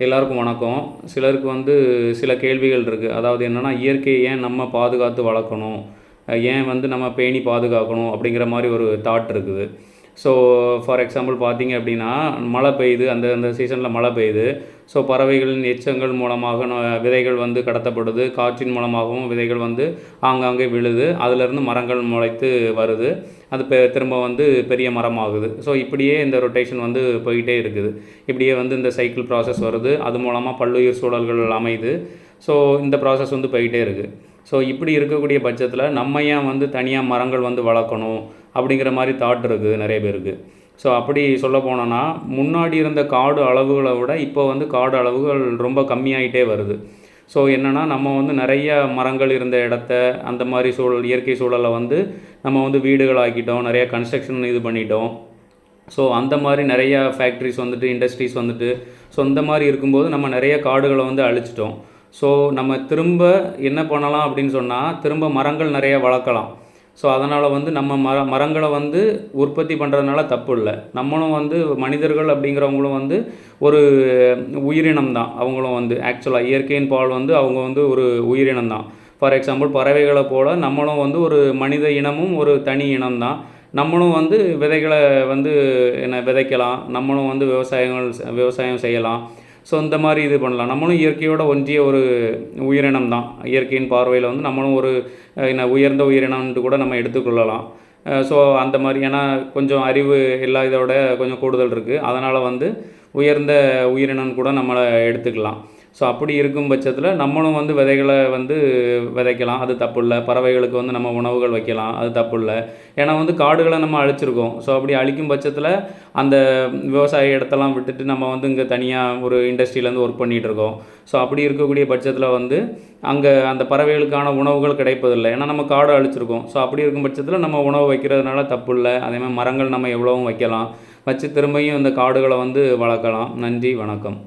எல்லாருக்கும் வணக்கம். சிலருக்கு சில கேள்விகள் இருக்குது. அதாவது என்னென்னா, இயற்கையை ஏன் நம்ம பாதுகாத்து வளர்க்கணும், ஏன் நம்ம பேணி பாதுகாக்கணும் அப்படிங்கிற மாதிரி ஒரு தாட் இருக்குது. ஸோ ஃபார் எக்ஸாம்பிள் பார்த்தீங்க அப்படின்னா, மழை பெய்யுது, அந்த அந்த சீசனில் மழை பெய்யுது. ஸோ பறவைகளின் எச்சங்கள் மூலமாக விதைகள் கடத்தப்படுது. காற்றின் மூலமாகவும் விதைகள் ஆங்காங்கே விழுது. அதிலிருந்து மரங்கள் முளைத்து வருது. அது திரும்ப பெரிய மரமாகுது. ஸோ இப்படியே இந்த ரொட்டேஷன் போயிட்டே இருக்குது. இப்படியே இந்த சைக்கிள் ப்ராசஸ் வருது. அது மூலமாக பல்லுயிர் சூழல்கள் அமையுது. ஸோ இந்த ப்ராசஸ் போயிட்டே இருக்குது. ஸோ இப்படி இருக்கக்கூடிய பட்சத்தில் நம்ம ஏன் தனியாக மரங்கள் வளர்க்கணும் அப்படிங்கிற மாதிரி தாட் இருக்குது நிறைய பேருக்கு. ஸோ அப்படி சொல்ல போனோன்னா, முன்னாடி இருந்த காடு அளவுகளை விட இப்போ காடு அளவுகள் ரொம்ப கம்மியாகிட்டே வருது. ஸோ என்னென்னா, நம்ம நிறைய மரங்கள் இருந்த இடத்த அந்த மாதிரி இயற்கை சூழலை நம்ம வீடுகள் ஆக்கிட்டோம், நிறைய கன்ஸ்ட்ரக்ஷன் இது பண்ணிட்டோம். ஸோ அந்த மாதிரி நிறையா ஃபேக்ட்ரிஸ் இண்டஸ்ட்ரீஸ் ஸோ இந்த மாதிரி இருக்கும்போது நம்ம நிறைய காடுகளை அழிச்சிட்டோம். ஸோ நம்ம திரும்ப என்ன பண்ணலாம் அப்படின்னு சொன்னால், திரும்ப மரங்கள் நிறைய வளர்க்கலாம். ஸோ அதனால் நம்ம மரங்களை உற்பத்தி பண்ணுறதுனால தப்பு இல்லை. நம்மளும் மனிதர்கள் அப்படிங்கிறவங்களும் ஒரு உயிரினம் தான். அவங்களும் ஆக்சுவலாக இயற்கையின் பால் அவங்க ஒரு உயிரினம் தான். ஃபார் எக்ஸாம்பிள் பறவைகளை போல் நம்மளும் ஒரு மனித இனமும் ஒரு தனி இனம் தான். நம்மளும் விதைகளை என்ன விதைக்கலாம், நம்மளும் விவசாயம் செய்யலாம். ஸோ இந்த மாதிரி இது பண்ணலாம். நம்மளும் இயற்கையோட ஒன்றிய ஒரு உயிரினம் தான். இயற்கையின் பார்வையில் நம்மளும் ஒரு உயர்ந்த உயிரினம்னு கூட நம்ம எடுத்துக்கொள்ளலாம். ஸோ அந்த மாதிரி, ஏன்னா கொஞ்சம் அறிவு எல்லா இதோட கொஞ்சம் கூடுதல் இருக்குது. அதனால் உயர்ந்த உயிரினம் கூட நம்மளை எடுத்துக்கலாம். ஸோ அப்படி இருக்கும் பட்சத்தில் நம்மளும் விதைகளை விதைக்கலாம், அது தப்பு இல்லை. பறவைகளுக்கு நம்ம உணவுகள் வைக்கலாம், அது தப்பு இல்லை. ஏன்னா காடுகளை நம்ம அழிச்சிருக்கோம். ஸோ அப்படி அழிக்கும் பட்சத்தில் அந்த விவசாய இடத்தெல்லாம் விட்டுட்டு நம்ம இங்கே தனியாக ஒரு இண்டஸ்ட்ரியிலேருந்து ஒர்க் பண்ணிகிட்டு இருக்கோம். ஸோ அப்படி இருக்கக்கூடிய பட்சத்தில் அங்கே அந்த பறவைகளுக்கான உணவுகள் கிடைப்பதில்லை. ஏன்னா நம்ம காடு அழிச்சிருக்கோம். ஸோ அப்படி இருக்கும் பட்சத்தில் நம்ம உணவு வைக்கிறதுனால தப்பு இல்லை. அதேமாதிரி மரங்கள் நம்ம எவ்வளவும் வைக்கலாம், வச்சு திரும்பியும் இந்த காடுகளை வளர்க்கலாம். நன்றி, வணக்கம்.